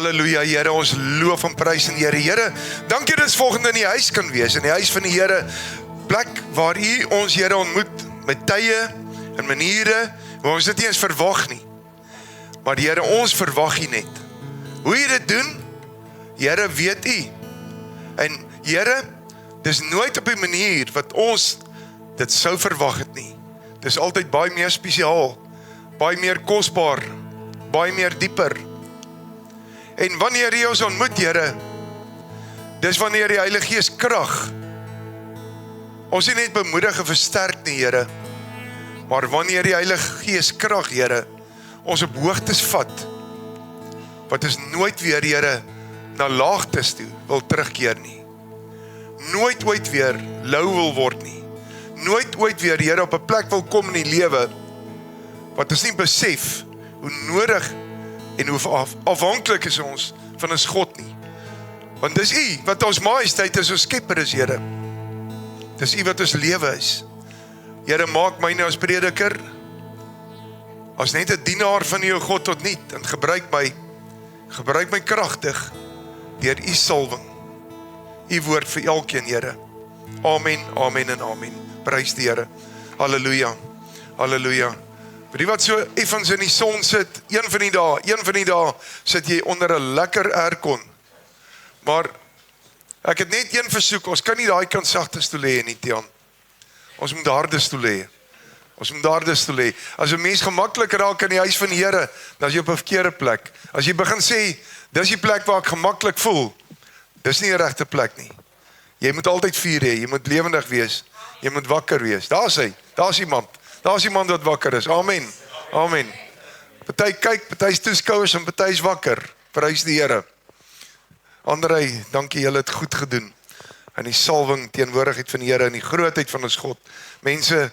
Halleluja, Here, ons loof en prys in Here. Here, dankie dat ons volgende in die huis kan wees, in die huis van die Here, plek waar U ons, Here, ontmoet, met tye en maniere, waar ons dit nie eens verwag nie. Maar Here, ons verwag U net. Hoe U dit doen, Here, weet U. En Here, dis nooit op die manier wat ons dit sou verwag het nie. Dis altyd baie meer spesiaal, baie meer kosbaar, baie meer dieper. En wanneer U ons ontmoet, Here, dis wanneer die Heilige Gees krag. Ons nie net bemoedig en versterk nie, Here, maar wanneer die Heilige Gees krag, Here, ons op hoogtes vat, wat ons nooit weer, Here, na laagtes toe wil terugkeer nie. Nooit ooit weer lou wil word nie. Nooit ooit weer, Here, op 'n plek wil kom in die lewe, wat ons nie besef, hoe nodig en hoe afhanklik is ons van ons God nie. Want dis U wat ons majesteit is, ons skepper is, Here. Dis U wat ons lewe is. Here, maak my nou as prediker, as net 'n dienaar van U, God, tot niet, en gebruik my kragtig, deur U salwing, U woord vir elkeen, Here. Amen, amen en amen. Prys die Here. Halleluja, halleluja. Vir die wat so effens in die son sit, een van die dae, sit jy onder 'n lekker aircon. Maar, ek het net een versoek, ons kan nie daai kant sagte stoel hê nie, Tiaan. Ons moet harde stoel hê. As 'n mens gemaklik raak in die huis van die Here, dan is jy op 'n verkeerde plek. As jy begin sê, dis die plek waar ek gemaklik voel, dis nie 'n regte plek nie. Jy moet altyd vuur hê, jy moet lewendig wees, jy moet wakker wees. Daar's iemand wat wakker is. Amen, amen. Party kyk, party is toeskouers en party is wakker. Prys die Here. Andrei, dankie, julle het goed gedoen. En die salwing, teenwoordigheid van die Here en die grootheid van ons God. Mense,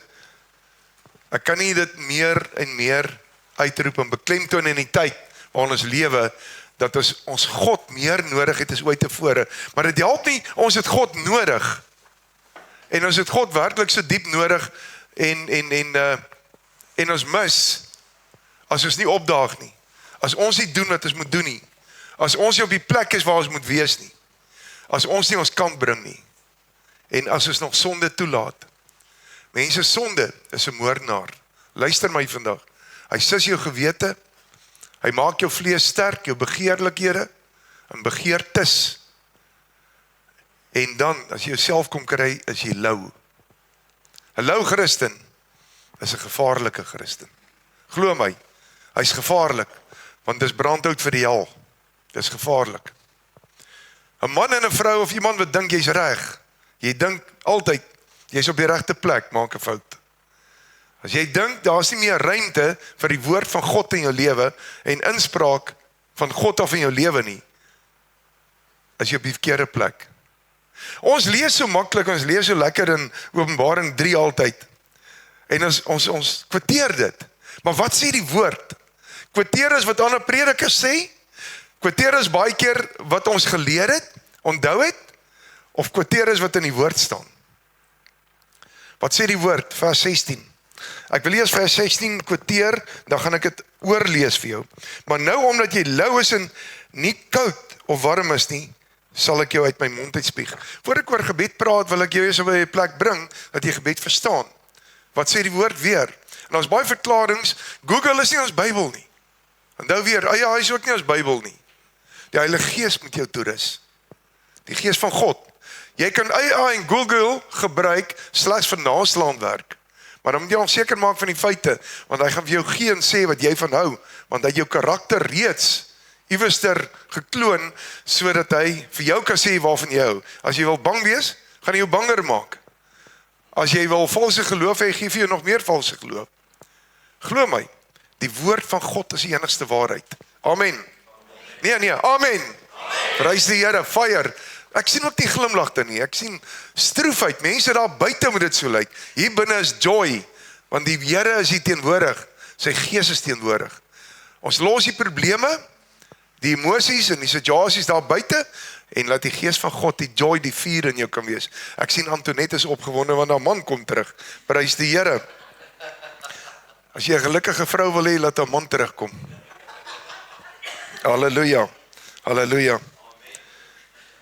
ek kan nie dit meer en meer uitroep en beklemtoon in die tyd waar ons lewe, dat ons God meer nodig het as ooit tevore. Maar dit help nie, ons het God nodig. En ons het God werklik so diep nodig en ons mis, as ons nie opdaag nie. As ons nie doen wat ons moet doen nie. As ons nie op die plek is waar ons moet wees nie. As ons nie ons kant bring nie. En as ons nog sonde toelaat. Mense, sonde is 'n moordenaar. Luister my vandag. Hy sis jou gewete. Hy maak jou vlees sterk, jou begeerlikhede en begeertes. En dan, as jy jouself kom kry, is jy lou. 'n Lou Christen is 'n gevaarlike Christen. Glo my, hy's gevaarlik, want dis brandhout vir die hel. Dis gevaarlik. 'n Man en 'n vrou of iemand wat dink jy's reg, jy dink altyd, jy's op die regte plek, maak 'n fout. As jy dink, daar's nie meer ruimte vir die woord van God in jou lewe en inspraak van God af in jou lewe nie, as jy op die verkeerde plek. Ons lees so maklik, ons lees so lekker in Openbaring 3 altyd. En ons kwoteer dit. Maar wat sê die woord? Kwoteer is wat ander predikers sê? Kwoteer is baie keer wat ons geleer het, onthou het? Of kwoteer is wat in die woord staan? Wat sê die woord? Vers 16. Ek wil eers vers 16 kwoteer, dan gaan ek dit oorlees vir jou. Maar nou omdat jy lou is en nie koud of warm is nie, sal ek jou uit my mond uitspieg. Voor ek oor gebed praat, wil ek jou eers op 'n plek bring, dat jy gebed verstaan. Wat sê die woord weer? En ons baie verklarings, Google is nie ons Bybel nie. Onthou weer, hy is ook nie ons Bybel nie. Die Heilige Gees moet jou toerus. Die Gees van God. Jy kan AI en Google gebruik, slegs vir naslaanwerk. Maar dan moet jy al seker maak van die feite, want hy gaan vir jou gee en sê wat jy van hou, want hy het jou karakter reeds iewester gekloon, sodat hy vir jou kan sê waarvan jy hou. As jy wil bang wees, gaan hy jou banger maak. As jy wil valse geloof hê, gee vir jou nog meer valse geloof. Glo my, die woord van God is die enigste waarheid. Amen. Nee, amen. Prys die Here, fire. Ek sien ook die glimlagte nie, ek sien stroefheid, mense daar buite moet dit so lyk. Hier binne is joy, want die Here is hier teenwoordig, sy Gees is teenwoordig. Ons los die probleme, die emosies en die situasies daar buite, en laat die Gees van God, die joy, die vuur in jou kan wees. Ek sien Antoinette is opgewonde, want haar man kom terug. Prys die Here. As jy 'n gelukkige vrou wil hê, laat haar man terugkom. Halleluja. Halleluja.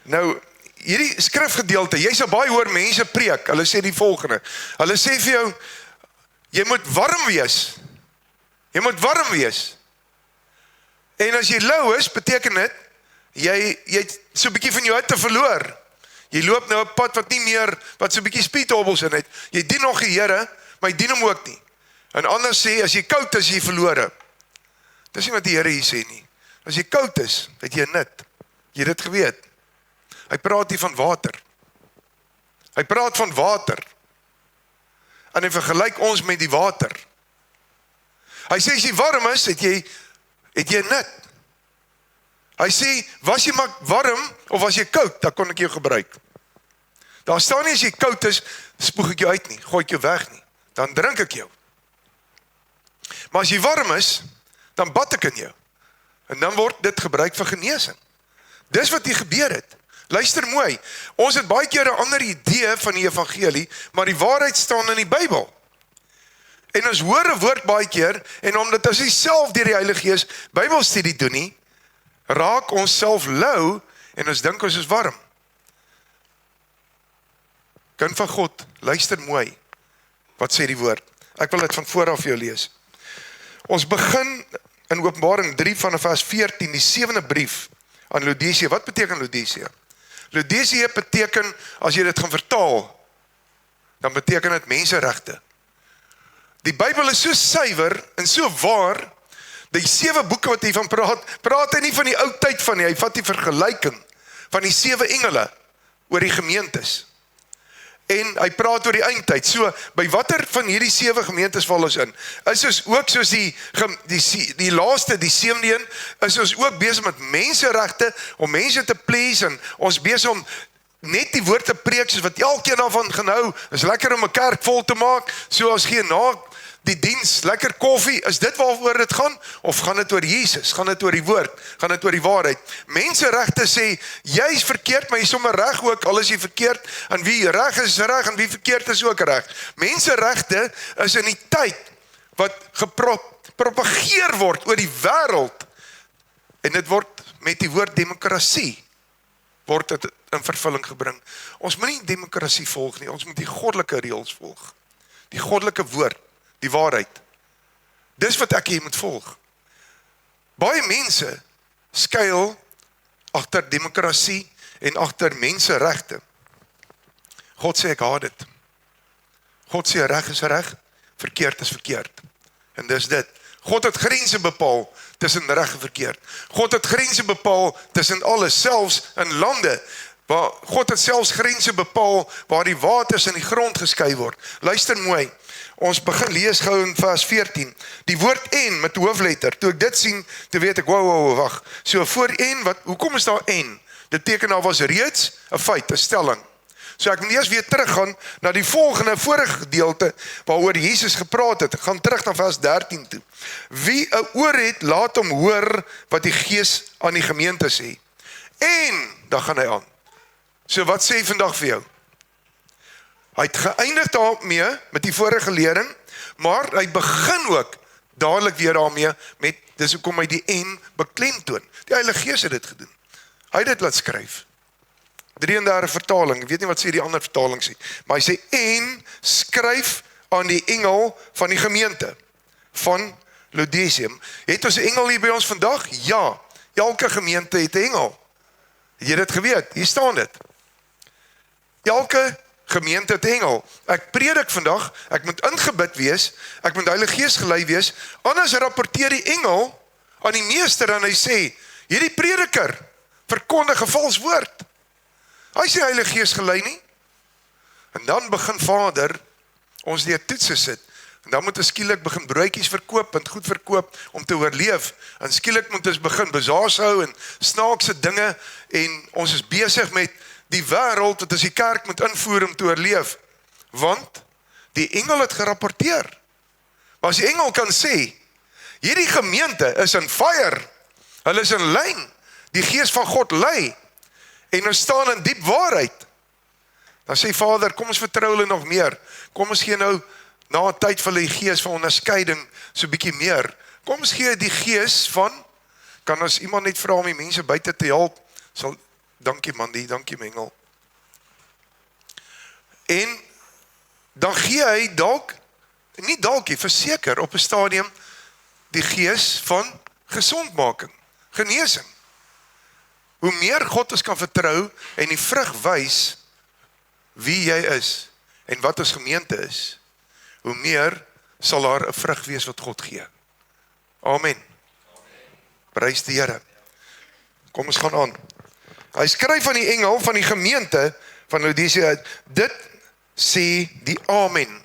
Nou, hierdie skrifgedeelte, jy sal baie hoor mense preek, hulle sê die volgende. Hulle sê vir jou, jy moet warm wees. Jy moet warm wees. En as jy lou is, beteken dit, jy het so 'n bietjie van jou hitte verloor. Jy loop nou 'n pad wat nie meer, wat so 'n bietjie speedhobbels in het. Jy dien nog die Here, maar jy dien hom ook nie. En anders sê, as jy koud is, jy verlore. Dis nie wat die Here hier sê nie. As jy koud is, het jy 'n nut. Jy het dit geweet. Hy praat hier van water. Hy praat van water. En hy vergelyk ons met die water. Hy sê as jy warm is, het jy 'n nut. Hy sê, was jy maar warm of was jy koud, dan kon ek jou gebruik. Daar staan nie as jy koud is, spoeg ek jou uit nie, gooi ek jou weg nie. Dan drink ek jou. Maar as jy warm is, dan bad ek in jou. En dan word dit gebruik vir genesing. Dis wat hier gebeur het. Luister mooi, ons het baie keer 'n ander idee van die evangelie, maar die waarheid staan in die Bybel. En ons hoor 'n woord baie keer, en omdat ons nie self deur die Heilige Gees Bybelstudie doen nie, raak ons self lou, en ons dink ons is warm. Kind van God, luister mooi, wat sê die woord. Ek wil dit van voor af vir jou lees. Ons begin in Openbaring 3 vanaf vers 14, die 7de brief aan Laodicea. Wat beteken Laodicea? Laodicea beteken, as jy dit gaan vertaal, dan beteken dit menseregte. Die Bybel is so suiwer en so waar, die 7 boeke wat hy van praat hy nie van die ou tyd van nie, hy vat die vergelyking van die 7 engele oor die gemeentes. En hy praat oor die eindtyd. So, by watter van hierdie 7 gemeentes val ons in? Is ons ook soos die laaste, die 7de een, is ons ook besig met menseregte, om mense te please, en ons besig om net die woord te preek, soos wat elkeen daarvan gaan hou, is lekker om 'n kerk vol te maak, so as geen na die diens, lekker koffie, is dit waaroor dit gaan? Of gaan dit oor Jesus? Gaan dit oor die woord? Gaan dit oor die waarheid? Menseregte sê, jy is verkeerd, maar jy is sommer reg ook, al is jy verkeerd, en wie reg is reg, en wie verkeerd is ook reg. Menseregte is in die tyd, wat gepropageer word oor die wêreld, en dit word met die woord demokrasie, word dit in vervulling gebring. Ons moet nie demokrasie volg nie, ons moet die goddelike reëls volg. Die goddelike woord, die waarheid. Dis wat ek hier moet volg. Baie mense skuil agter demokrasie en agter menseregte. God sê ek haat dit. God sê reg is reg, verkeerd is verkeerd. En dis dit. God het grense bepaal tussen reg en verkeerd. God het grense bepaal tussen alles, selfs in lande. Waar God het selfs grense bepaal waar die waters in die grond geskei word. Luister mooi. Ons begin lees gou in vers 14. Die woord en met hoofletter. Toe ek dit sien, toe weet ek, wag. So voor en, hoekom is daar en? Dit teken daar was reeds 'n feit, 'n stelling. So ek moet eers weer teruggaan na die volgende vorige gedeelte waaroor Jesus gepraat het. Ek gaan terug na vers 13 toe. Wie 'n oor het, laat hom hoor wat die Gees aan die gemeente sê. En dan gaan hy aan. So wat sê vandag vir jou? Hy het geëindig daarmee met die vorige lering, maar hy begin ook dadelik weer daarmee met, dis hoekom hy die en beklemtoon. Die Heilige Gees het dit gedoen. Hy het dit laat skryf. 33 vertaling, ek weet nie wat sê die ander vertaling sê, maar hy sê en skryf aan die engel van die gemeente van Laodicea. Het ons 'n engel hier by ons vandag? Ja, elke gemeente het 'n engel. Het jy dit geweet? Hier staan dit. Elke gemeente het 'n engel. Ek predik vandag, ek moet ingebid wees, ek moet Heilige Gees gelei wees, anders rapporteer die engel aan die meester en hy sê, hierdie prediker verkondig 'n vals woord. Hy sê Heilige Gees gelei nie. En dan begin Vader ons deur toetse sit. En dan moet ons skielik begin broodjies verkoop en goed verkoop om te oorleef. En skielik moet ons begin bazaars hou en snaakse dinge en ons is besig met die wêreld wat ons die kerk moet invoer om te oorleef. Want die engel het gerapporteer. Maar as die engel kan sê, hierdie gemeente is in fire, hulle is in lyn, die Gees van God lei, en ons staan in diep waarheid, dan sê Vader, kom ons vertrou hulle nog meer, kom ons gee nou, na 'n tyd van die Gees van onderskeiding, so bietjie meer, kom ons gee die Gees van Kan as iemand net vra om die mense buite te help, dankie Mandy, dankie Mengel. En dan gee hy dalk, nie dalk nie, verseker op 'n stadium, die gees van gesondmaking, genesing. Hoe meer God ons kan vertrou en die vrug wys wie jy is en wat ons gemeente is, hoe meer sal daar 'n vrug wees wat God gee. Amen. Prys die Here. Kom ons gaan aan. Hy skryf aan die engel van die gemeente van Laodicea, dit sê die Amen.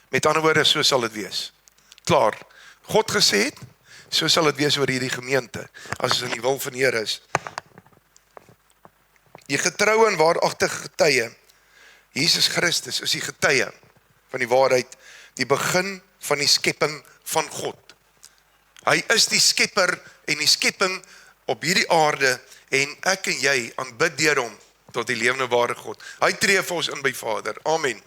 Met ander woorde, so sal dit wees. Klaar. God gesê het, so sal dit wees oor hierdie gemeente, as ons in die wil van die Here is. Die getroue en waaragtige getuie, Jesus Christus is die getuie van die waarheid, die begin van die skepping van God. Hy is die skepper en die skepping op hierdie aarde en ek en jy aanbid deur hom tot die lewende ware God. Hy tree vir ons in by Vader. Amen.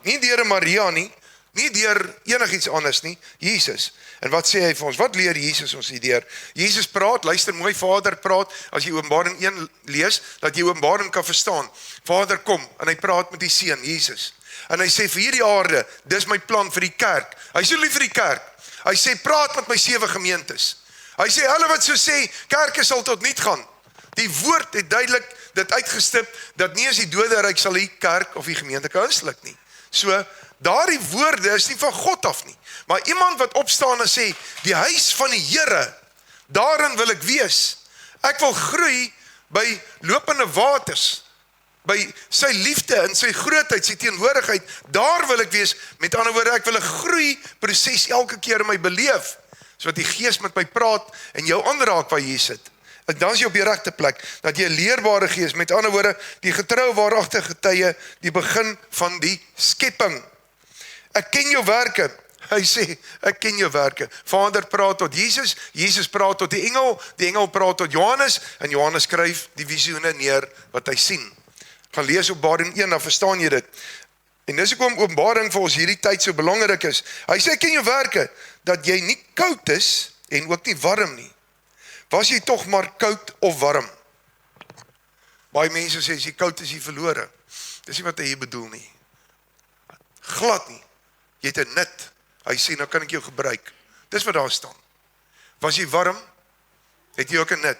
Nie deur Maria nie, nie deur enigiets anders nie, Jesus. En wat sê hy vir ons? Wat leer Jesus ons hierdeur? Jesus praat, luister mooi, Vader praat, as jy Openbaring 1 lees, dat jy Openbaring kan verstaan. Vader kom, en hy praat met die Seun, Jesus. En hy sê, vir hierdie aarde, dis my plan vir die kerk. Hy sê lief vir die kerk. Hy sê, praat met my 7 gemeentes. Hy sê, hulle wat so sê, kerke sal tot niet gaan. Die woord het duidelik dit uitgestip, dat nie as die doderyk sal die kerk of die gemeente kan insluk nie. So, daardie woorde is nie van God af nie. Maar iemand wat opstaan en sê, die huis van die Here, daarin wil ek wees. Ek wil groei by lopende waters, by sy liefde en sy grootheid, sy teenwoordigheid, daar wil ek wees. Met ander woorde, ek wil 'n groeiproses elke keer in my beleef, so dat die Gees met my praat en jou aanraak waar jy sit. En dan is jy op die regte plek, dat jy 'n leerbare gees, met ander woorde, die getroue waaragtige getuie, die begin van die skepping. Ek ken jou werke. Hy sê, ek ken jou werke. Vader praat tot Jesus, Jesus praat tot die engel praat tot Johannes, en Johannes skryf die visioene neer wat hy sien. Gaan lees Openbaring 1, dan verstaan jy dit. En dis hoekom Openbaring vir ons hierdie tyd so belangrik is. Hy sê, ek ken jou werke, dat jy nie koud is, en ook nie warm nie. Was jy tog maar koud of warm? Baie mense sê, as jy koud is, jy verlore. Dis nie wat hy hier bedoel nie. Glad nie. Jy het 'n nut. Hy sê, nou kan ek jou gebruik. Dis wat daar staan. Was jy warm, het jy ook 'n nut.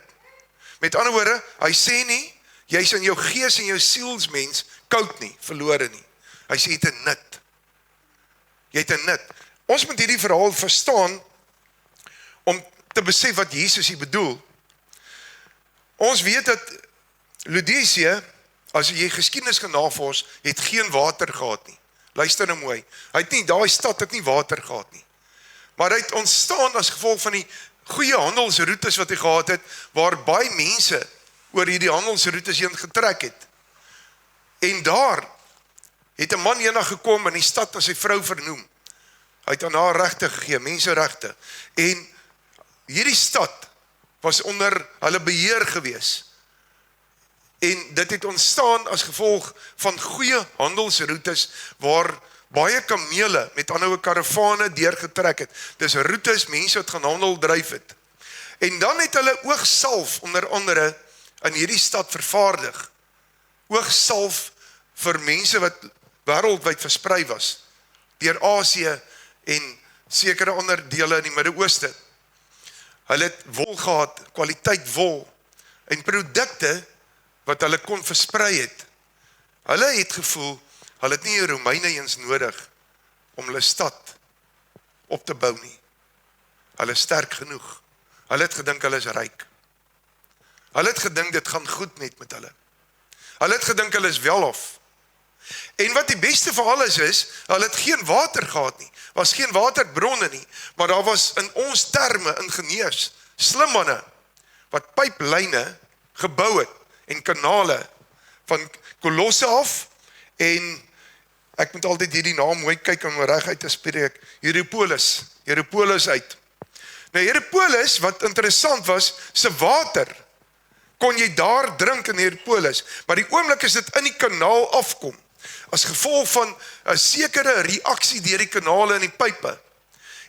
Met ander woorde, hy sê nie, jy's in jou gees en jou sielsmens koud nie, verlore nie. Hy sê, jy het 'n nut. Jy het 'n nut. Ons moet hierdie verhaal verstaan, om te besef wat Jesus hier bedoel. Ons weet dat Laodicea, as jy geskiedenis gaan navors, het geen water gehad nie. Luister nou mooi. Daai stad het nie water gehad nie. Maar hy het ontstaan as gevolg van die goeie handelsroetes wat hy gehad het, waar baie mense oor hierdie handelsroetes heen getrek het. En daar het 'n man eendag gekom in die stad as sy vrou vernoem. Hy het aan haar regte gegee, menseregte. En hierdie stad was onder hulle beheer gewees. En dit het ontstaan as gevolg van goeie handelsroetes, waar baie kamele, met ander woorde karavane deurgetrek het. Dis roetes, mense wat gaan handel dryf het. En dan het hulle oogsalf onder andere in hierdie stad vervaardig. Oogsalf vir mense wat wêreldwyd versprei was, deur Asië en sekere ander dele in die Midde-Ooste. Hulle het wol gehad, kwaliteit wol, en produkte wat hulle kon versprei het. Hulle het gevoel, hulle het nie die Romeine eens nodig om hulle stad op te bou nie. Hulle is sterk genoeg. Hulle het gedink hulle is ryk. Hulle het gedink dit gaan goed met hulle. Hulle het gedink hulle is welhof. En wat die beste van alles is, hulle het geen water gehad nie. Was geen waterbronne nie, maar daar was in ons terme ingenieurs, slim manne, wat pyplyne gebou het en kanale van Kolosse af, en ek moet altyd hierdie naam mooi kyk om reguit te spreek, Hierapolis uit. Nou Hierapolis, wat interessant was, se water kon jy daar drink in Hierapolis, maar die oomblik as dit in die kanaal afkom, as gevolg van 'n sekere reaksie deur die kanale en die pype,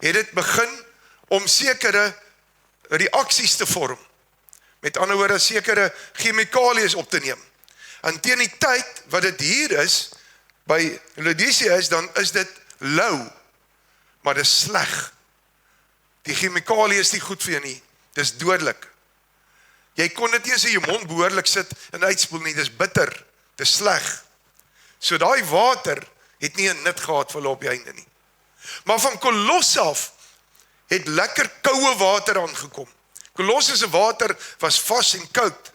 het dit begin om sekere reaksies te vorm. Met ander woorde, sekere chemikalies op te neem. En teen die tyd wat dit hier is, by Laodicea is, dan is dit lou, maar dit is sleg. Die chemikalie is nie goed vir jou nie, dit is dodelik. Jy kon dit nie eens in jou mond behoorlik sit en uitspoel nie, dit is bitter, dit is sleg. So daai water het nie 'n nut gehad vir hulle op die einde nie. Maar van Kolosse af het lekker koue water aangekom. Kolosse se water was vas en koud.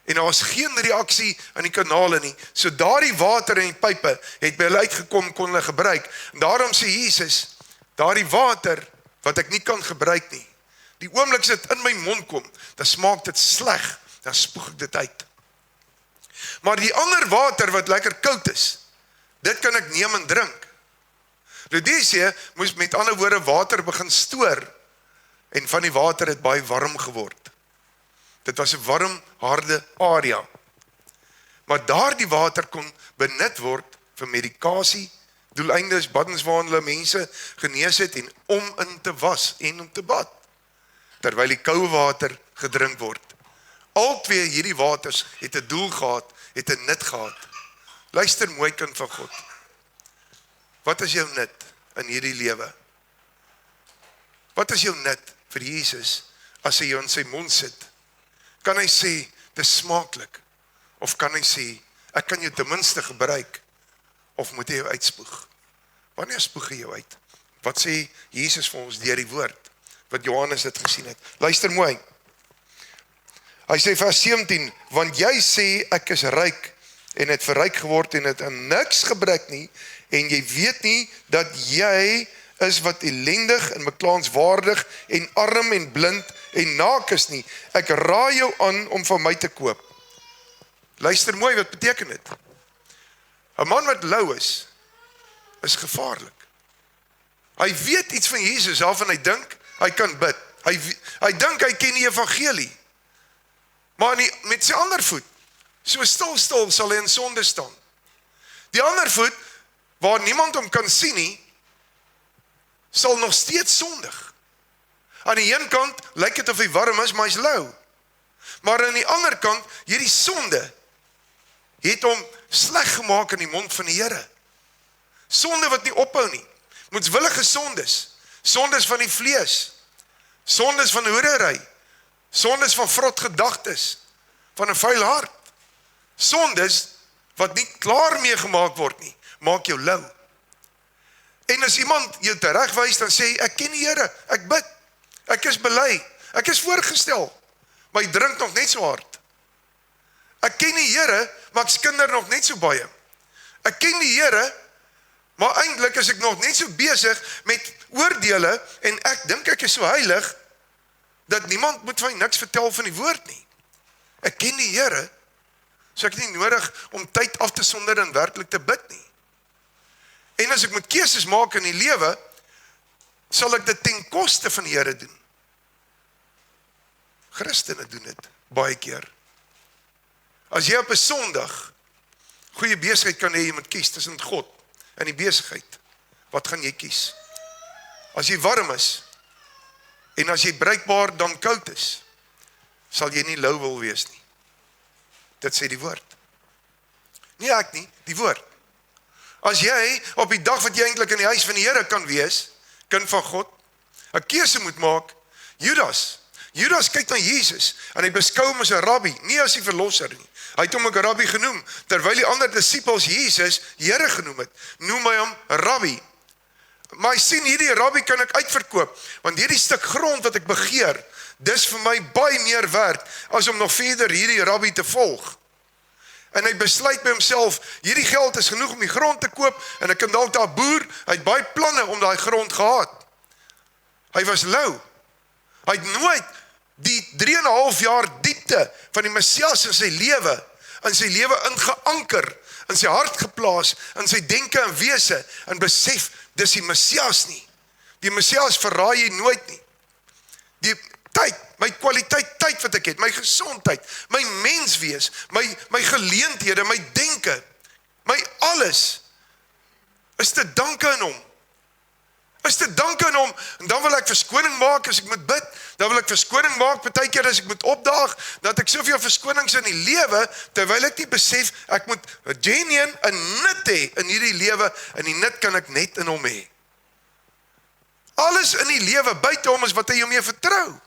En daar was geen reaksie aan die kanale nie. So daardie water in die pype het by hulle uitgekom, kon hulle gebruik. En daarom sê Jesus, daardie water wat ek nie kan gebruik nie, die oomblik as dit in my mond kom, dan smaak dit sleg, dan spoeg ek dit uit. Maar die ander water wat lekker koud is, dit kan ek neem en drink. Laodicea moes met ander woorde water begin stoor, en van die water het baie warm geword. Dit was 'n warm, harde area. Maar daardie water kon benut word vir medikasie, doeleindes, baddens waarin hulle mense genees het, en om in te was en om te bad, terwyl die koue water gedrink word. Al twee hierdie waters het 'n doel gehad, het 'n nut gehad. Luister mooi, kind van God. Wat is jou nut in hierdie lewe? Wat is jou nut vir Jesus as hy jou in sy mond sit? Kan hy sê, dis smaaklik? Of kan hy sê, ek kan jou ten minste gebruik? Of moet hy jou uitspoeg? Wanneer spoeg hy jou uit? Wat sê Jesus vir ons deur die woord? Wat Johannes het gesien het. Luister mooi. Hy sê vers 17, want jy sê ek is ryk en het verryk geword en het aan niks gebrek nie, en jy weet nie dat jy is wat ellendig en beklaanswaardig en arm en blind en naak is nie. Ek raai jou aan om van my te koop. Luister mooi, wat beteken dit? 'n man wat lou is gevaarlik. Hy weet iets van Jesus af en hy dink hy kan bid. Hy dink hy ken die evangelie. Maar met sy ander voet, so stil sal hy in sonde staan. Die ander voet, waar niemand hom kan sien nie, sal nog steeds sondig. Aan die een kant lyk dit of hy warm is, maar hy's lou. Maar aan die ander kant, hierdie sonde het hom sleg gemaak in die mond van die Here. Sonde wat nie ophou nie. Moedswillige sondes. Sondes van die vlees. Sondes van hoerery. Sondes van vrot gedagtes. Van 'n vuil hart. Sondes wat nie klaar mee gemaak word nie, maak jou lou. En as iemand jou teregwys, dan sê ek ken die Here, ek bid, ek is bely, ek is voorgestel, maar hy drink nog net so hard. Ek ken die Here, maar ek skinder nog net so baie. Ek ken die Here, maar eintlik is ek nog net so besig met oordeele, en ek dink ek is so heilig, dat niemand moet my niks vertel van die woord nie. Ek ken die Here, so ek het nie nodig om tyd af te sonder en werklik te bid nie. En as ek moet keuses maak in die lewe, sal ek dit ten koste van die Here doen. Christene doen dit baie keer. As jy op 'n Sondag goeie besigheid kan hê, jy moet kies tussen God en die besigheid. Wat gaan jy kies? As jy warm is, en as jy bruikbaar dan koud is, sal jy nie lou wil wees nie. Dit sê die woord. Nie ek nie, die woord. As jy op die dag wat jy eintlik in die huis van die Here kan wees, kind van God, 'n keuse moet maak, Judas kyk na Jesus, en hy beskou hom as 'n rabbi, nie as die verlosser nie. Hy het hom 'n rabbi genoem, terwyl die ander disippels Jesus Here genoem het, noem hy hom rabbi. Maar hy sien hierdie rabbi kan ek uitverkoop, want hierdie stuk grond wat ek begeer, dis vir my baie meer werd, as om nog verder hierdie rabbi te volg. En hy besluit by homself, hierdie geld is genoeg om die grond te koop, en ek kan dalk daar boer, hy het baie planne om daai grond gehad. Hy was lou. Hy het nooit die 3,5 jaar diepte van die Messias in sy lewe ingeanker, in sy hart geplaas, in sy denke en wese, en besef, dis die Messias nie. Die Messias verraai jy nooit nie. Die tyd, my kwaliteit tyd wat ek het, my gesondheid, my menswees, my geleenthede, my denke, my alles, is te danke aan hom. Is te dank aan hom, en dan wil ek verskoning maak as ek moet bid, dan wil ek verskoning maak partykeer as ek moet opdaag, dat ek soveel verskonings in die lewe, terwyl ek nie besef, ek moet genuine 'n nut hê in hierdie lewe, en die nut kan ek net in hom hê. Alles in die lewe buite hom is wat hy jou mee vertrou.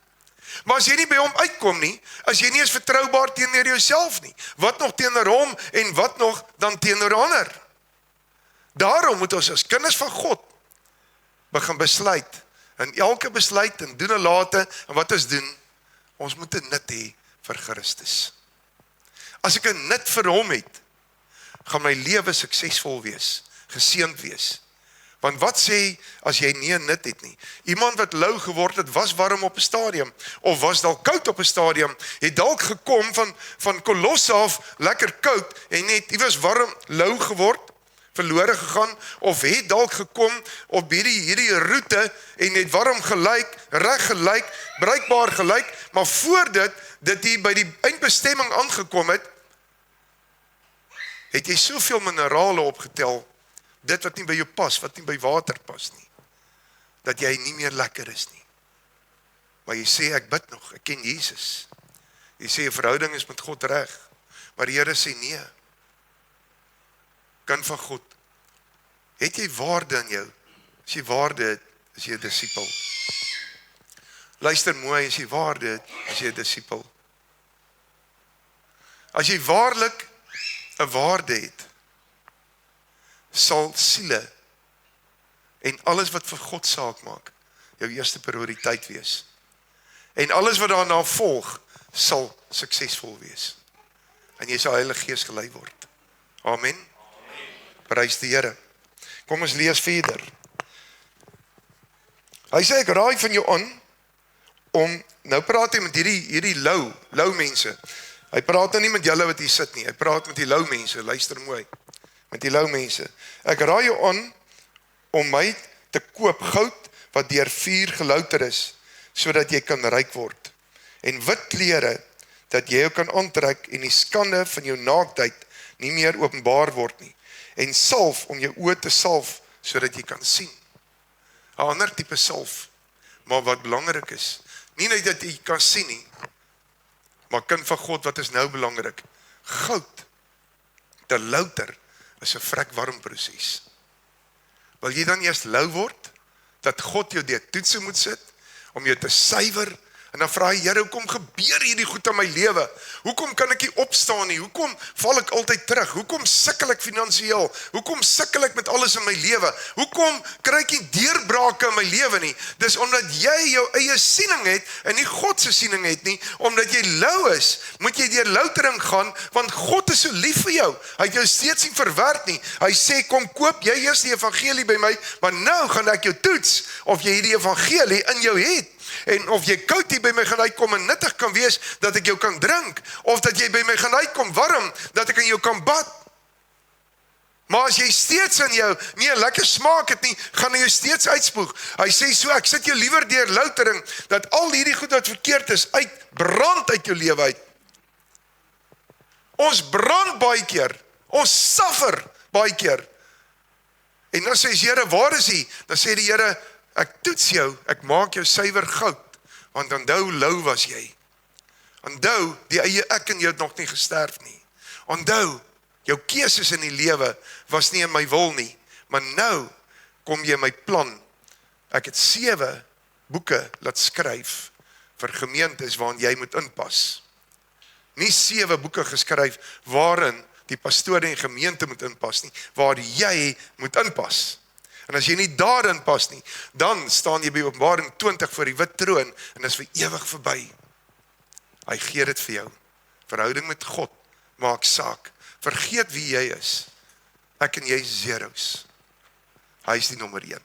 Maar as jy nie by hom uitkom nie, as jy nie eens vertroubaar teenoor jouself nie, wat nog teenoor hom en wat nog dan teenoor ander? Daarom moet ons as kinders van God begin besluit, en elke besluit en doen en late, en wat ons doen, ons moet 'n nut hê vir Christus. As ek 'n nut vir hom het, gaan my lewe suksesvol wees, geseënd wees. Want wat sê as jy nie 'n nut het nie? Iemand wat lou geword het, was warm op 'n stadium, of was dalk koud op 'n stadium, het dalk gekom van Kolosse af, lekker koud, en het iewers warm, lou geword, verlore gegaan, of het dalk gekom op hierdie roete, en het warm gelyk, reg gelyk, bruikbaar gelyk, maar voordat dit hy by die eindbestemming aangekom het, het jy soveel minerale opgetel, dit wat nie by jou pas, wat nie by water pas nie, dat jy nie meer lekker is nie. Maar jy sê, ek bid nog, ek ken Jesus. Jy sê, 'n verhouding is met God reg, maar die Here sê nee. Kind van God, het jy waarde in jou? As jy waarde het, is jy 'n disipel. Luister mooi, as jy waarde het, is jy 'n disipel. As jy waarlik 'n waarde het, sal siele en alles wat vir God saak maak, jou eerste prioriteit wees. En alles wat daarna volg, sal suksesvol wees. En jy sal Heilige Gees gelei word. Amen. Prys die Here. Kom ons lees verder. Hy sê, ek raai van jou aan, om, nou praat hy met hierdie lou mense. Hy praat nou nie met julle wat hier sit nie, hy praat met die lou mense, luister mooi. Met die lou mense. Ek raai jou aan, om my te koop goud, wat deur vuur gelouter is, sodat jy kan ryk word. En wit klere, dat jy jou kan aantrek, en die skande van jou naaktheid nie meer openbaar word nie. En salf, om jou oë te salf, sodat jy kan sien. 'n ander tipe salf, maar wat belangrik is, nie net dat jy kan sien nie, maar kind van God, wat is nou belangrik? Goud, te louter, is 'n vrek warm proses. Wil jy dan eers lou word, dat God jou deur toetse moet sit, om jou te suiwer, en dan vra hy, Here, hoekom gebeur hierdie goed in my lewe? Hoekom kan ek nie opstaan nie? Hoekom val ek altyd terug? Hoekom sukkel ek finansiëel? Hoekom sukkel ek met alles in my lewe? Hoekom kry ek nie deurbrake in my lewe nie? Dis omdat jy jou eie siening het, en nie God se siening het nie. Omdat jy lou is, moet jy deur loutering gaan, want God is so lief vir jou. Hy het jou steeds nie verwerp nie. Hy sê, kom koop jy eers die evangelie by my, maar nou gaan ek jou toets, of jy hierdie evangelie in jou het. En of jy koud hier by my gaan uitkom en nuttig kan wees, dat ek jou kan drink, of dat jy by my gaan uitkom warm, dat ek in jou kan bad. Maar as jy steeds in jou nie 'n lekker smaak het nie, gaan hy jou steeds uitspoeg. Hy sê so, ek sit jou liewer deur loutering, dat al hierdie goed wat verkeerd is, brand uit jou lewe uit. Ons brand baie keer, ons suffer baie keer. En dan sê jy, Here, waar is hy? Dan sê die Here, ek toets jou, ek maak jou suiwer goud, want onthou lou was jy. Onthou, die eie ek in jou het nog nie gesterf nie. Onthou, jou keuses in die lewe was nie in my wil nie, maar nou kom jy my plan. Ek het 7 boeke laat skryf vir gemeentes waarin jy moet inpas. Nie 7 boeke geskryf waarin die pastoor en gemeente moet inpas nie, waar jy moet inpas. En as jy nie daarin pas nie, dan staan jy by Openbaring 20 voor die wit troon, en dit is vir ewig verby. Hy gee dit vir jou. Verhouding met God, maak saak. Vergeet wie jy is. Ek en jy is zeros. Hy is die nommer 1.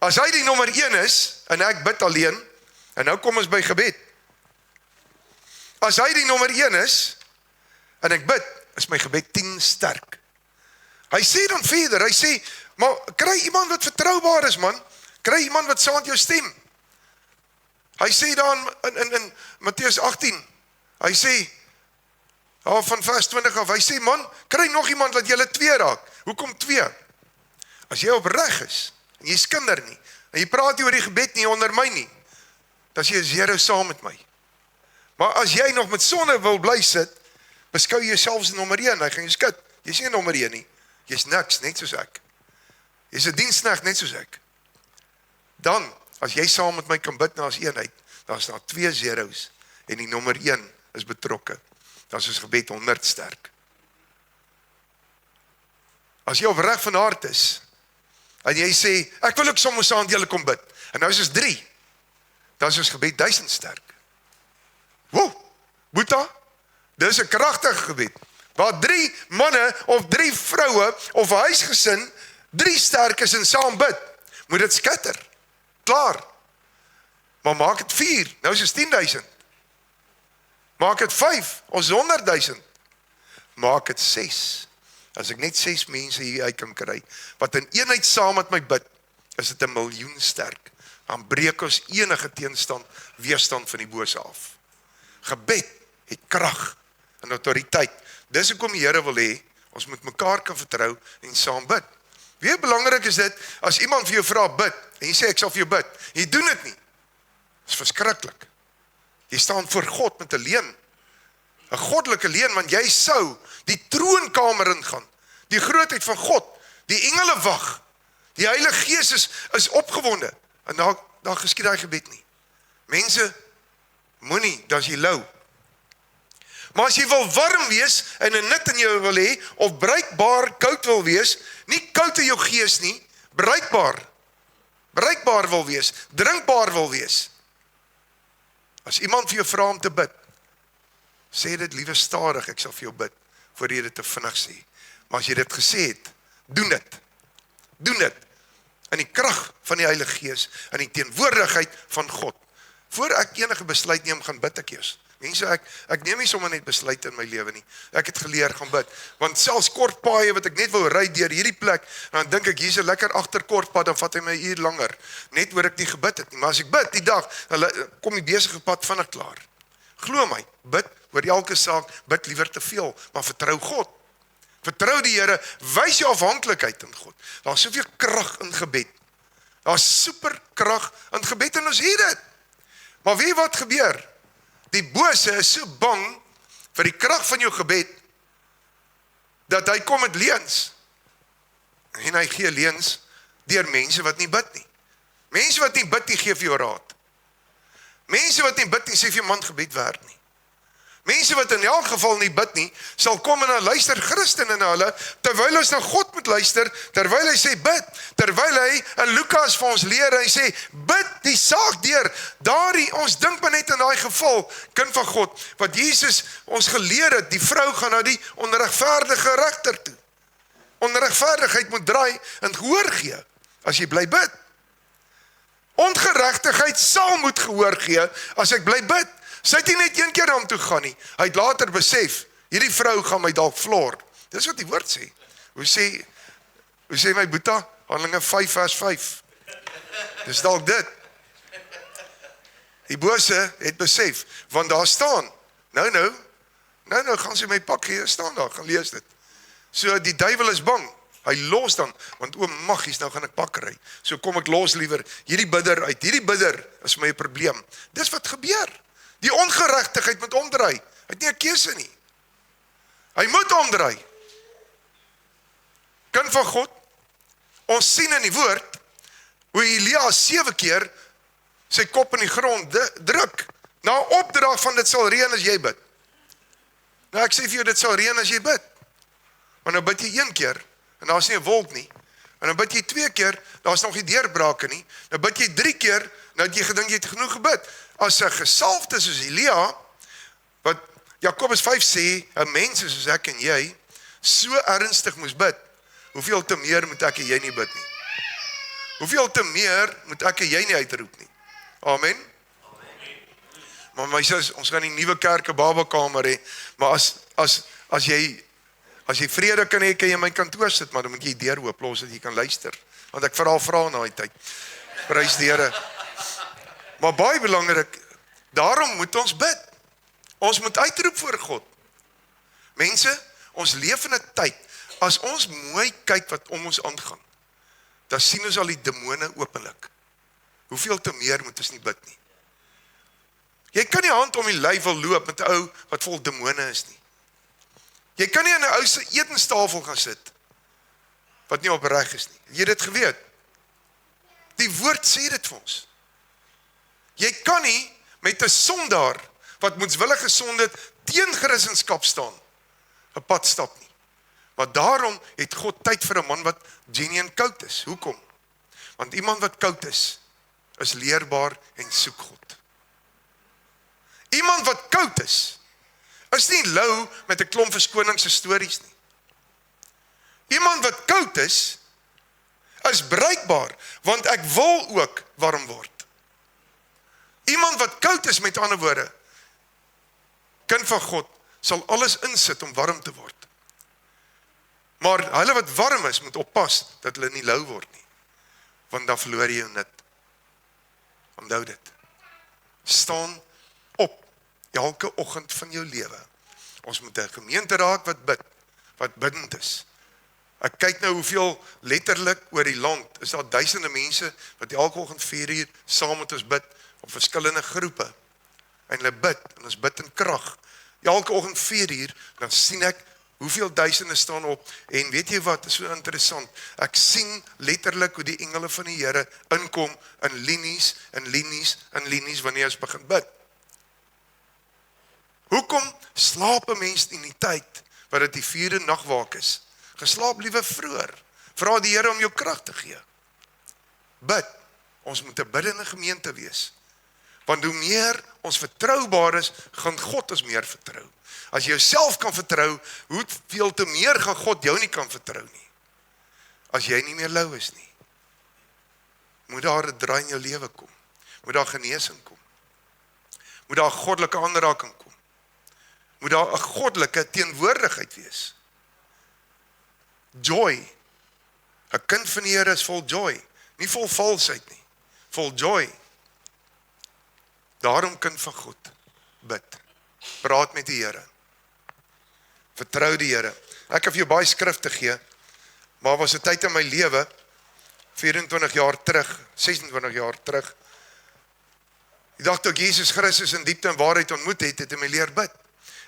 As hy die nommer 1 is, en ek bid alleen, en nou kom ons by gebed. As hy die nommer 1 is, en ek bid, is my gebed 10 sterk. Hy sê dan verder, hy sê, maar kry iemand wat vertroubaar is, man. Kry iemand wat saam met jou stem. Hy sê dan in Matteus 18, hy sê, van vers 20 af, hy sê, man, kry nog iemand wat julle 2 raak. Hoekom 2? As jy opreg is, en jy skinder nie, en jy praat nie oor die gebed nie, onder my nie, dan is jy 'n 0 saam met my. Maar as jy nog met sonde wil bly sit, beskou jy jouself as nommer 1, hy gaan jou skud. Jy's nie nommer 1 nie, jy's niks, net soos ek. Jy's 'n diensknegt net soos ek. Dan, as jy saam met my kan bid na as eenheid, dan is daar 2 zeros, en die nommer 1 is betrokke. Dan is ons gebed 100 sterk. As jy opreg van hart is, en jy sê, ek wil ook soms saam met julle kom bid, en nou is ons 3, dan is ons gebed 1000 sterk. Wow, Boeta, dis 'n kragtige gebed, waar 3 manne, of 3 vroue, of 'n huisgesin, 3 sterk is en saam bid, moet dit skitter, klaar. Maar maak dit 4, nou is dit 10.000. Maak dit 5, ons 100.000. Maak dit 6, as ek net 6 mense hier uit kan kry, wat in eenheid saam met my bid, is dit 1 miljoen sterk. Dan breek ons enige teenstand, weerstand van die bose af. Gebed het krag en autoriteit. Dis hoekom die Here wil hê, ons moet mekaar kan vertrou en saam bid. Weet jy, belangrik is dit, as iemand vir jou vra bid, en jy sê ek sal vir jou bid, en jy doen dit nie. Dis verskriklik. Jy staan voor God met 'n leuen, 'n goddelike leuen, want jy sou die troonkamer ingaan, die grootheid van God, die engele wag, die Heilige Gees is opgewonde, en daar geskied daai gebed nie. Mense, moenie, dan is jy lou. Maar as jy wil warm wees, en 'n nut in jou wil hê, of bruikbaar koud wil wees, nie koud in jou gees nie, bruikbaar wil wees, drinkbaar wil wees. As iemand vir jou vra om te bid, sê dit liewe stadig, ek sal vir jou bid, voor jy dit te vinnig sê. Maar as jy dit gesê het, doen dit. In die krag van die Heilige Gees, in die teenwoordigheid van God. Voor ek enige besluit neem, gaan bid ek eers. Mense, ek neem nie sommer net besluit in my lewe nie. Ek het geleer gaan bid. Want selfs kort paaie wat ek net wou ry deur hierdie plek, dan dink ek hier's 'n lekker agterkort pad, dan vat hy my 'n uur langer, net oor ek nie gebid het nie. Maar as ek bid die dag, dan kom die besige pad vinnig klaar. Glo my, bid oor elke saak, bid liewer te veel, maar vertrou God. Vertrou die Here, wys jou afhanklikheid in God. Daar's soveel krag in gebed. Daar's super krag in gebed en ons het dit. Maar weet wat gebeur? Die bose is so bang vir die krag van jou gebed, dat hy kom met leuns. En hy gee leuns deur mense wat nie bid nie. Mense wat nie bid nie, gee vir jou raad. Mense wat nie bid nie, sê vir jou man, gebed werk nie. Mense wat in elk geval nie bid nie, sal kom en dan luister Christene na hulle, terwyl ons na God moet luister, terwyl hy sê bid, terwyl hy in Lukas vir ons leer, hy sê, bid die saak deur, ons dink maar net in daai geval, kind van God, wat Jesus ons geleer het, die vrou gaan na die onregverdige regter toe. Onregverdigheid moet draai en gehoor gee, as jy bly bid. Ongeregtigheid sal moet gehoor gee, as ek bly bid. Sy het nie net een keer na hom toe gaan nie. Hy het later besef, hierdie vrou gaan my dalk floor. Dis wat die woord sê. Hoe sê my Boeta? Handelinge 5 vers 5. Dis dalk dit. Die bose het besef, want daar staan, nou gaan sy my pak gee, staan daar, gaan lees dit. So die duiwel is bang. Hy los dan, want o maggies, nou gaan ek pak kry. So kom ek los liewer hierdie bidder uit. Hierdie bidder is my probleem. Dis wat gebeur. Die ongeregtigheid moet omdraai. Hy het nie 'n keuse nie. Hy moet omdraai. Kind van God, ons sien in die woord, hoe Elia 7 keer sy kop in die grond druk, na opdrag van dit sal reën as jy bid. Nou ek sê vir jou, dit sal reën as jy bid. Maar nou bid jy 1 keer, en daar is nie 'n wolk nie. En dan bid jy 2 keer, daar is nog nie deurbrake nie. Nou bid jy 3 keer, nou het jy gedink jy het genoeg gebid. As 'n gesalfde soos Elia, wat Jakobus 5 sê, 'n mens soos ek en jy, so ernstig moes bid, hoeveel te meer moet ek en jy nie bid nie? Hoeveel te meer moet ek en jy nie uitroep nie? Amen? Maar my sis, ons gaan die nuwe kerk 'n babakamer hê, maar as jy vrede kan hê, kan jy in my kantoor sit, maar dan moet jy die deur oop los dat jy kan luister, want ek vra na die tyd. Prys die Here. Maar baie belangrik, daarom moet ons bid. Ons moet uitroep voor God. Mense, ons leef in 'n tyd, as ons mooi kyk wat om ons aangaan, dan sien ons al die demone openlik. Hoeveel te meer moet ons nie bid nie. Jy kan nie hand om die lyf wil loop met 'n ou wat vol demone is nie. Jy kan nie aan 'n ou se etenstafel gaan sit wat nie opreg is nie. Het jy dit geweet? Die woord sê dit vir ons. Jy kan nie met 'n sondaar wat moetswillige sonde teen Christendom staan, 'n pad stap nie. Maar daarom het God tyd vir 'n man wat genuine koud is. Hoekom? Want iemand wat koud is leerbaar en soek God. Iemand wat koud is nie lou met 'n klomp verskonings stories nie. Iemand wat koud is bruikbaar, want ek wil ook warm word. Iemand wat koud is, met ander woorde, kind van God, sal alles insit om warm te word. Maar hulle wat warm is, moet oppas dat hulle nie lou word nie, want dan verloor jy jou nut. Onthou dit. Staan op elke oggend van jou lewe. Ons moet 'n gemeente raak wat bid, wat bidend is. Ek kyk nou hoeveel letterlik oor die land, is daar duisende mense wat elke oggend 4 uur saam met ons bid, op verskillende groepe. En hulle bid, en ons bid in krag. Elke oggend 4 uur, dan sien ek hoeveel duisende staan op, en weet jy wat, is so interessant, ek sien letterlik hoe die engele van die Here inkom in linies, wanneer ons begin bid. Hoekom slaap 'n mens in die tyd, wat dit die 4de nagwaak is? Geslaap liewe vroeër, vra die Here om jou krag te gee. Bid, ons moet 'n biddende gemeente wees, want hoe meer ons vertroubaar is, gaan God ons meer vertrou. As jy jouself kan vertrou, hoeveel te meer gaan God jou nie kan vertrou nie. As jy nie meer lou is nie. Moet daar 'n draai in jou lewe kom. Moet daar genesing kom. Moet daar 'n goddelike aanraking kom. Moet daar 'n goddelike teenwoordigheid wees. Joy. 'n kind van die Here is vol joy. Nie vol valsheid nie. Vol joy. Daarom, kind van God, bid. Praat met die Here. Vertrou die Here. Ek het vir jou baie skrifte gee, maar was 'n tyd in my lewe, 24 jaar terug, 26 jaar terug, die dag toe ek Jesus Christus in diepte en waarheid ontmoet het hy my leer bid.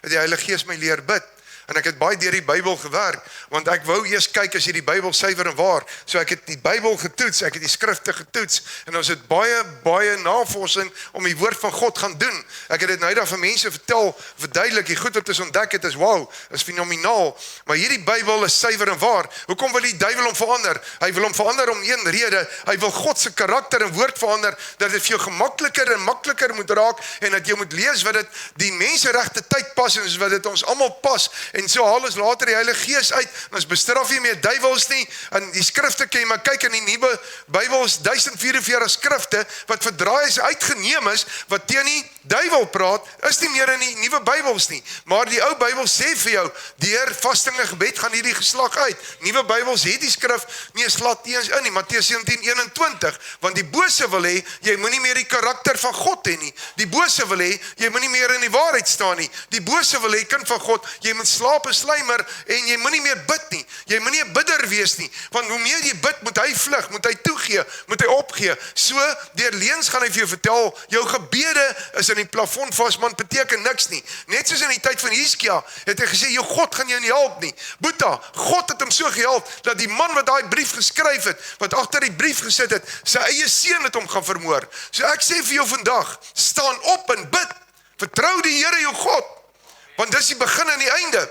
Het die Heilige Gees my leer bid. En ek het baie deur die Bybel gewerk, want ek wou eers kyk as jy die Bybel suiwer en waar. So ek het die Bybel getoets, ek het die skrifte getoets, en ons het baie navorsing om die woord van God gaan doen. Ek het dit nou eendag vir mense verduidelik, die goed wat ons ontdek het is wow, is fenomenaal. Maar hierdie Bybel is suiwer en waar. Hoekom wil die duiwel hom verander? Hy wil hom verander om een rede, hy wil God se karakter en woord verander, dat dit vir jou gemakliker en makliker moet raak, en dat jy moet lees wat dit die menseregte tyd pas, en wat dit ons almal pas. En so haal ons later die Heilige Gees uit, en ons bestraf nie meer duiwels nie, en die skrifte kan jy maar kyk in die nuwe Bybel is 1044 skrifte, wat verdraai is, uitgeneem is, wat teen die duiwel praat, is nie meer in die nuwe Bybels nie, maar die ou Bybel sê vir jou, deur vasting en gebed gaan hierdie geslag uit. Nuwe Bybels het die skrif nie slaat nie eens in nie, Matteus 17:21, want die bose wil hê, jy moenie meer die karakter van God hê nie, die bose wil hê, jy moenie meer in die waarheid staan nie, die bose wil hê, kind van God, jy moet slaap en slymer, en jy moet nie meer bid nie, jy moet nie 'n bidder wees nie, want hoe meer jy bid, moet hy vlug, moet hy toegee, moet hy opgee, so, deur leuns gaan hy vir jou vertel, jou gebede is in die plafon vas, man, beteken niks nie, net soos in die tyd van Hiskia, het hy gesê, jou God gaan jou nie help nie, Boeta, God het hom so gehelp, dat die man wat daai brief geskryf het, wat agter die brief gesit het, sy eie seun het hom gaan vermoor, so ek sê vir jou vandag, staan op en bid, vertrou die Here jou God, want dis die begin en die einde.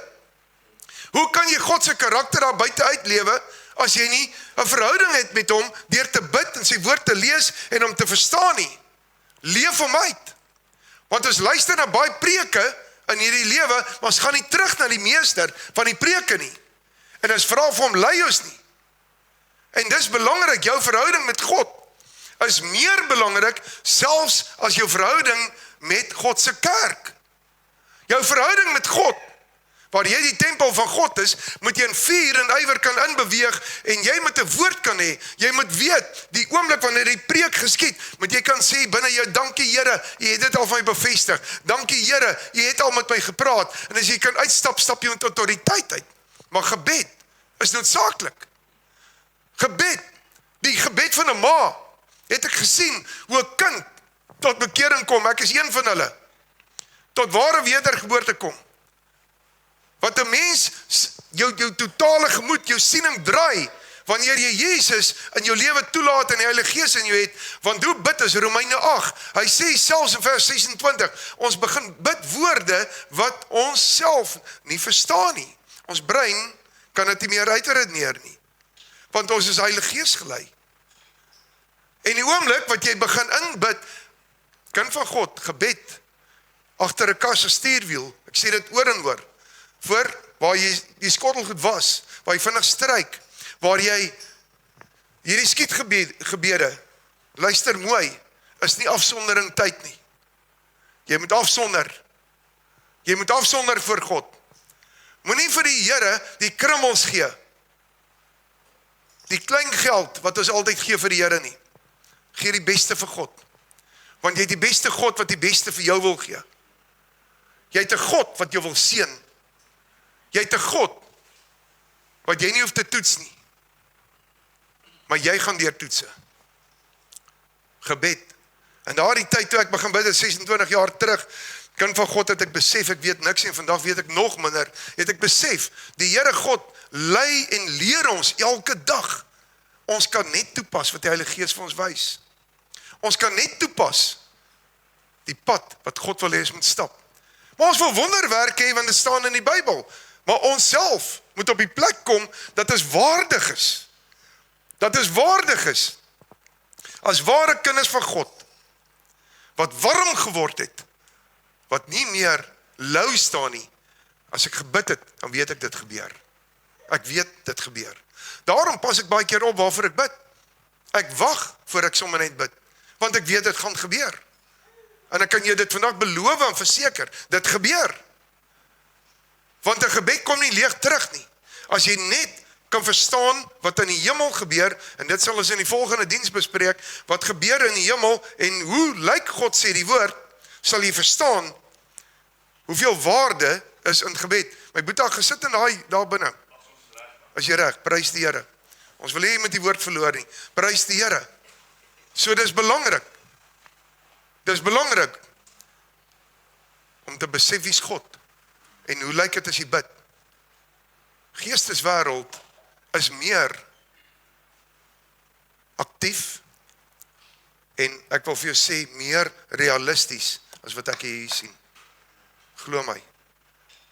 Hoe kan jy God se karakter daar buite uitlewe, as jy nie 'n verhouding het met hom, deur te bid en sy woord te lees, en hom te verstaan nie? Leef hom uit. Want ons luister na baie preke in hierdie lewe, maar ons gaan nie terug na die meester van die preke nie. En ons vra vir hom, lei ons nie. En dis belangrik, jou verhouding met God is meer belangrik, selfs as jou verhouding met God se kerk. Jou verhouding met God, waar jy die tempel van God is, moet jy in vuur en ywer kan inbeweeg, en jy moet 'n woord kan hê, jy moet weet, die oomblik wanneer die preek geskied, moet jy kan sê binne jou, dankie Here, jy het dit al vir my bevestig, dankie Here, jy het al met my gepraat, en as jy kan uitstap, stap jy met autoriteit uit, maar gebed is noodsaaklik. Gebed Die gebed van 'n ma, het ek gesien hoe 'n kind tot bekering kom. Ek is een van hulle. Tot ware wedergeboorte kom. Wat 'n mens jou totale gemoed, jou siening draai wanneer jy Jesus in jou lewe toelaat en die Heilige Gees in jou het. Want hoe bid is Romeine 8. Hy sê selfs in vers 26, ons begin bid woorde wat ons self nie verstaan nie. Ons brein kan dit nie meer uitredeneer nie. Want ons is Heilige Gees gelei. En die oomblik wat jy begin inbid, kind van God, gebed, agter 'n kas 'n stuurwiel, ek sê dit oor en oor, voor waar jy die skottelgoed was, waar jy vinnig stryk, waar jy hierdie skietgebede, luister mooi, is nie afsondering tyd nie. Jy moet afsonder. Jy moet afsonder vir God. Moenie vir die Here die krummels gee. Die klein geld wat ons altyd gee vir die Here nie. Gee die beste vir God. Want jy het die beste God wat die beste vir jou wil gee. Jy het 'n God wat jou wil seën. Jy het 'n God wat jy nie hoef te toets nie. Maar jy gaan deur toetse. Gebed. En daardie tyd toe ek begin bid, 26 jaar terug, kind van God, het ek besef, ek weet niks en vandag weet ek nog minder, het ek besef, die Here God lei en leer ons elke dag. Ons kan net toepas wat die Heilige Gees vir ons wys. Ons kan net toepas die pad wat God wil hê ons moet stap. Maar ons wil wonderwerke hê, want dit staan in die Bybel. Maar ons self moet op die plek kom dat ons waardig is. Dat ons waardig is. As ware kinders van God. Wat warm geword het. Wat nie meer lou staan nie. As ek gebid het, dan weet ek dit gebeur. Ek weet dit gebeur. Daarom pas ek baie keer op waarvoor ek bid. Ek wag voor ek sommer net bid. Want ek weet dit gaan gebeur. En ek kan jou dit vandag beloof en verseker, dit gebeur. Want 'n gebed kom nie leeg terug nie. As jy net kan verstaan wat in die hemel gebeur, en dit sal ons in die volgende diens bespreek, wat gebeur in die hemel, en hoe lyk God sê die woord, sal jy verstaan, hoeveel waarde is in gebed. My boetie gesit in daar binne. As jy reg, prys die Here. Ons wil nie met die woord verloor nie. Prys die Here. So dis belangrik. Dis belangrik om te besef wie's God en hoe lyk dit as jy bid. Geesteswêreld is meer aktief en ek wil vir jou sê meer realisties as wat ek hier sien. Glo my.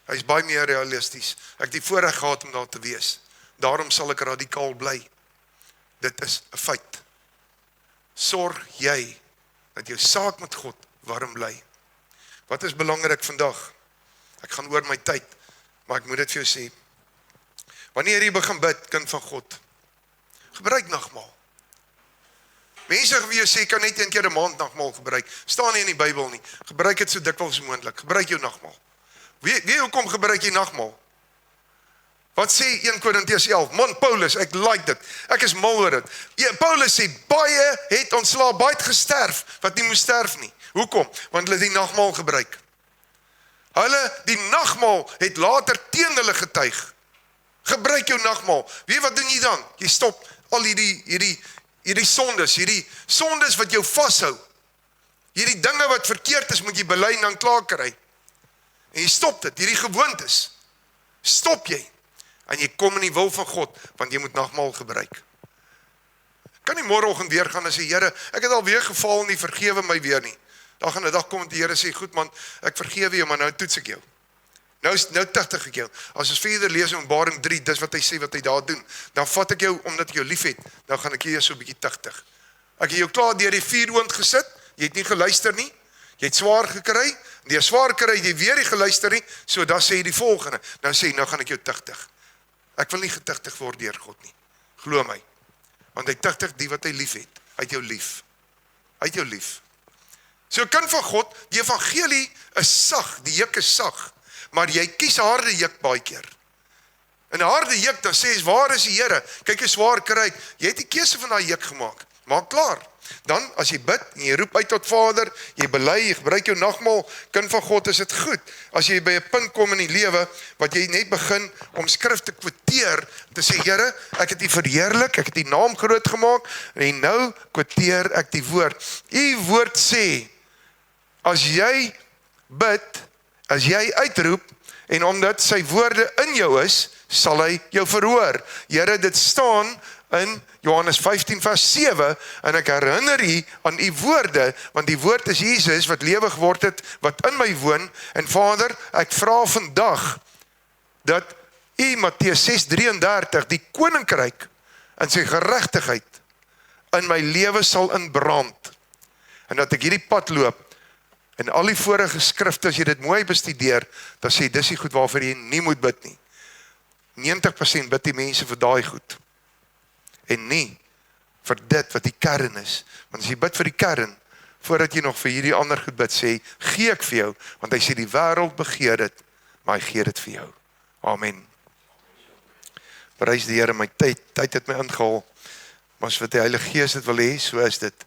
Hy's baie meer realisties. Ek het die voorreg gehad om daar te wees. Daarom sal ek radikaal bly. Dit is 'n feit. Sorg jy dat jou saak met God warm bly. Wat is belangrik vandag? Ek gaan oor my tyd, maar ek moet dit vir jou sê. Wanneer jy begin bid, kind van God, gebruik nagmaal. Mense wie jou sê, kan net een keer 'n maand nagmaal gebruik. Staan nie in die Bybel nie. Gebruik dit so dikwels moontlik. Gebruik jou nagmaal. Wie hoekom gebruik jy nagmaal? Wat sê 1 Korintiërs 11? Man, Paulus, ek like dit. Ek is mal oor dit. Paulus sê, baie het ontslae, baie het gesterf, wat nie moes sterf nie. Hoekom? Want hulle die nagmaal gebruik. Hulle, die nagmaal, het later teen hulle getuig. Gebruik jou nagmaal. Weet wat doen jy dan? Jy stop al hierdie sondes wat jou vashou. Hierdie dinge wat verkeerd is, moet jy bely en dan klaar kry. En jy stop dit, hierdie gewoontes. Stop jy. En jy kom in die wil van God, want jy moet nagmaal gebruik. Kan nie môreoggend weer gaan en sê, Here, ek het al weer gefaal nie, vergewe my weer nie. Dan gaan 'n dag kom en die Here sê, goed man, ek vergewe jou, maar nou toets ek jou. Nou tuchtig ek jou. As ons verder lees in Openbaring 3, dis wat hy sê, wat hy daar doen. Dan vat ek jou, omdat ek jou lief het, dan gaan ek jou so 'n bietjie tuchtig. Ek het jou klaar deur die vuuroond gesit, jy het nie geluister nie, jy het swaar gekry, deur swaar kry jy weer nie geluister nie, so dan sê hy die volgende, dan sê hy, nou gaan ek jou tuchtig. Ek wil nie getuchtig word deur God nie. Glo my. Want hy tuchtig die wat hy lief het. Hy het jou lief. Hy het jou lief. So kind van God, die evangelie is sag, die juk is sag. Maar jy kies harde juk baie keer. En 'n harde juk, dan sê jy, waar is die Here? Kyk hoe swaar kry ek. Jy het die keuse van daai juk gemaak. Maak klaar. Dan, as jy bid, en jy roep uit tot Vader, jy bely, jy gebruik jou nagmaal, kind van God, is dit goed. As jy by 'n punt kom in die lewe, wat jy net begin om skrif te kwoteer, te sê, Here, ek het U verheerlik, ek het U naam groot gemaak, en nou kwoteer ek die woord. U woord sê, as jy bid, as jy uitroep, en omdat sy woorde in jou is, sal hy jou verhoor. Here, dit staan in Johannes 15 vers 7, en ek herinner U aan U woorde, want die woord is Jesus wat lewe geword het, wat in my woon, en Vader, ek vra vandag, dat U Matteus 6:33, die koninkryk, en sy geregtigheid, in my lewe sal inbrand, en dat ek hierdie pad loop, en al die vorige skrifte, as jy dit mooi bestudeer, dan sê, dis die goed waarvoor jy nie moet bid nie. 90% bid die mense vir daai goed, en nie vir dit wat die kern is. Want as jy bid vir die kern, voordat jy nog vir hierdie ander goed bid, sê, gee ek vir jou, want hy sê die wêreld begeer dit, maar hy gee dit vir jou. Amen. Prys die Here, my tyd het my ingehaal, maar as wat die Heilige Gees dit wil hê, so is dit.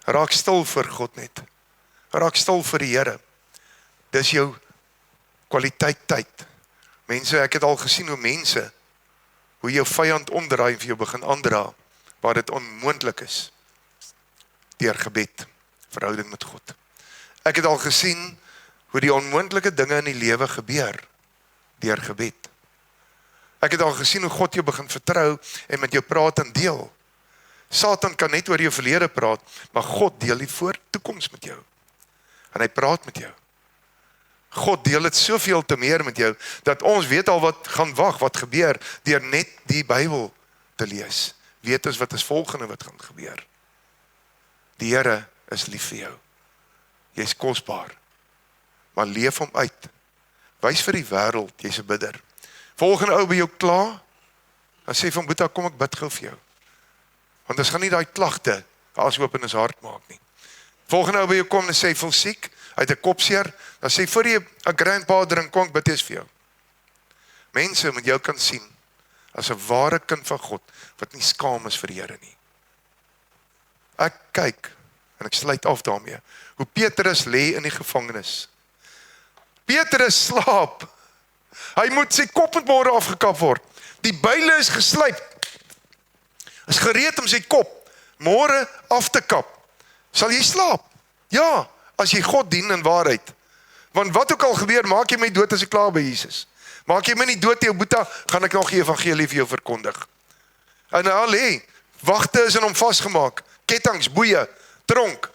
Raak stil voor God net. Raak stil vir die Here. Dis jou kwaliteit tyd. Mense, ek het al gesien hoe jou vyand omdraai en vir jou begin aandra, waar dit onmoontlik is, deur gebed, verhouding met God. Ek het al gesien hoe die onmoontlike dinge in die lewe gebeur, deur gebed. Ek het al gesien hoe God jou begin vertrou en met jou praat en deel. Satan kan net oor jou verlede praat, maar God deel die toekoms met jou. En hy praat met jou. God deel dit soveel te meer met jou, dat ons weet al wat gaan wag, wat gebeur, deur net die Bybel te lees. Weet ons wat is volgende wat gaan gebeur. Die Here is lief vir jou. Jy is kosbaar. Maar leef hom uit. Wys vir die wêreld, jy's 'n bidder. Volgende ou by jou kla, dan sê van Boeta, kom ek bid gou vir jou. Want ons gaan nie daai klagte as oop in ons hart maak nie. Volgende ou by jou kom en sê, voel siek, uit 'n kopseer, dan sê, voor jy 'n grandpa drink, kom ek bid eers vir jou. Mense moet jou kan sien, as 'n ware kind van God, wat nie skaam is vir die Here nie. Ek kyk, en ek sluit af daarmee, hoe Petrus lê in die gevangenis. Petrus slaap. Hy moet sy kop met môre afgekap word. Die byle is geslyp. Is gereed om sy kop môre af te kap. Sal jy slaap? Ja, as jy God dien in waarheid. Want wat ook al gebeur, maak jy my dood as ek klaar by Jesus. Maak jy my nie dood, jou Boeta, gaan ek nog die evangelie vir jou verkondig. En al hê, wagte is in hom vasgemaak. Kettinge, boeie, tronk.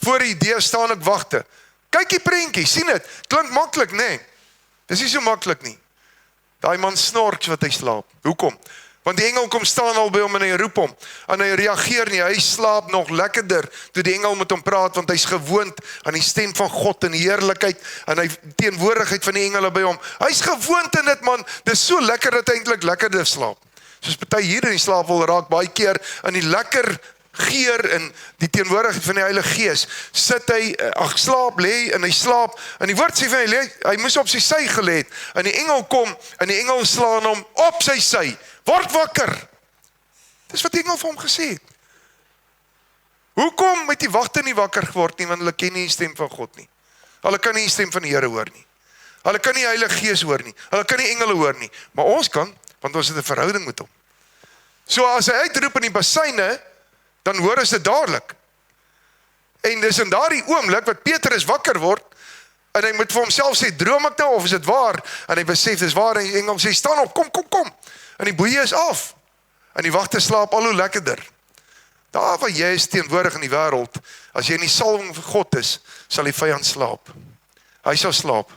Voor die deur staan ek wagte. Kyk die prentjie, sien dit? Klink maklik, nê? Dis nie so maklik nie. Daai man snorks wat hy slaap. Hoekom? Want die engel kom staan al by hom en hy roep hom. En hy reageer nie, hy slaap nog lekkerder toe die engel met hom praat, want hy's gewoond aan die stem van God en die heerlikheid en hy teenwoordigheid van die engele by hom. Hy's gewoond in dit, man. Dis so lekker dat hy eintlik lekkerder slaap. Soos party hier in die slaap wil raak baie keer in die lekker geur en die teenwoordigheid van die Heilige Gees, sit hy, slaap, lê, en hy slaap, en die woord sê van hy moes op sy sy gelê het, en die engel kom, en die engel slaan hom op sy sy, word wakker. Dis wat die engel vir hom gesê het. Hoekom het die wagte nie wakker geword nie, want hulle ken nie die stem van God nie. Hulle kan nie die stem van die Here hoor nie. Hulle kan nie die Heilige Gees hoor nie. Hulle kan nie engele hoor nie. Maar ons kan, want ons het 'n verhouding met hom. So as hy uitroep in die basyne, dan hoor ons dit dadelik. En dis in daardie oomblik wat Petrus wakker word, en hy moet vir homself sê, droom ek nou of is dit waar? En hy besef dis waar, en die engel sê, staan op, kom. En die boeie is af. En die wagte slaap al hoe lekkerder. Daar waar jy is teenwoordig in die wêreld, as jy in die salwing van God is, sal die vyand slaap. Hy sal slaap,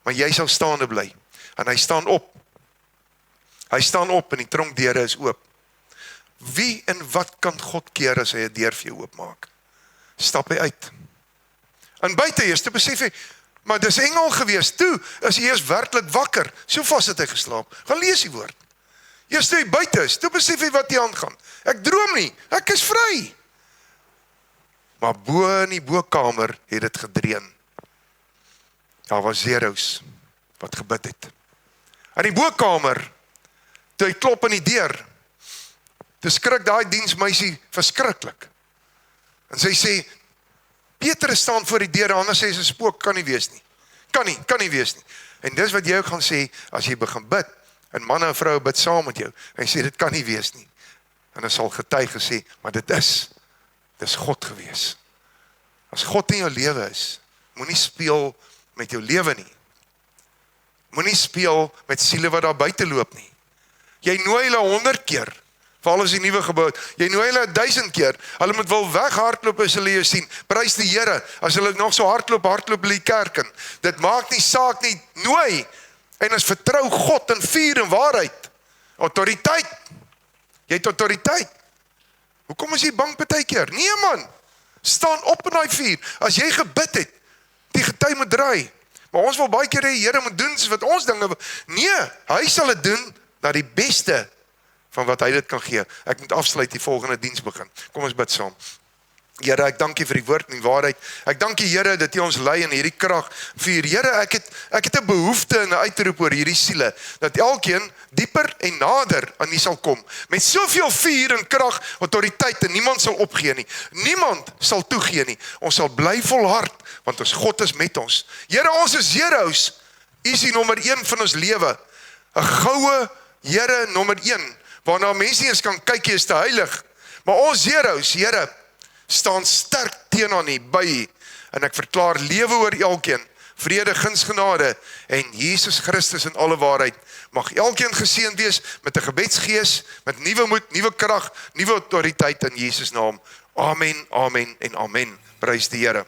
maar jy sal staande bly. En hy staan op. Hy staan op en die tronkdeure is oop. Wie en wat kan God keer as hy 'n deur vir jou oopmaak? Stap hy uit. En buite eers, toe besef hy, maar dis engel gewees, toe is hy eers werklik wakker, so vas het hy geslaap. Gaan lees die woord. Eers toe hy buite is, toe besef hy wat hier aangaan. Ek droom nie, ek is vry. Maar bo in die bokamer het dit gedreun. Daar was zeros wat gebid het. In die bokamer, toe hy klop in die deur, toe skrik daai diensmeisie verskriklik. En sy sê, Petrus staan voor die deur, anders sê sy 'n spook, kan nie wees nie. Kan nie wees nie. En dis wat jy ook gaan sê, as jy begin bid, en manne en vroue bid saam met jou, en sê, dit kan nie wees nie. En dan sal getuig gesê, maar dis God gewees. As God in jou lewe is, moenie speel met jou lewe nie. Moenie speel met siele wat daar buite loop nie. Jy nooi hulle 100 keer, veral as die nuwe gebou het. Jy nooi hulle 1000 keer. Hulle moet wel weghardloop as hulle jou sien. Prys die Here. As hulle nog so hardloop hulle die kerk in. Dit maak nie saak nie. Nooi. En as vertrou God in vuur en waarheid. Autoriteit. Jy het autoriteit. Hoekom is jy bang partykeer? Nee man. Staan op in daai vuur. As jy gebid het, die gety moet draai. Maar ons wil baie keer hê die Here moet doen soos wat ons dinge wil. Nee, hy sal dit doen na die beste van wat hy dit kan gee. Ek moet afsluit, die volgende diens begin. Kom ons bid saam. Here, ek dank U vir die woord en die waarheid. Ek dank U, Here, dat U ons lei in hierdie krag. Vir Here, ek het 'n behoefte en 'n uitroep oor hierdie siele, dat elkeen dieper en nader aan U sal kom. Met soveel vuur en krag, autoriteit, en niemand sal opgee nie. Niemand sal toegee nie. Ons sal bly volhard, want ons God is met ons. Here, ons is heroes. U is die nommer 1 van ons lewe. 'n Goue Here nommer 1. Waarna mense eens kan kyk, jy is te heilig. Maar ons heroes, Here, staan sterk teenoor U, by U. En ek verklaar lewe oor elkeen, vrede, guns, genade, en Jesus Christus in alle waarheid. Mag elkeen geseënd wees met 'n gebedsgees, met nuwe moed, nuwe krag, nuwe autoriteit in Jesus naam. Amen, amen en amen. Prys die Here.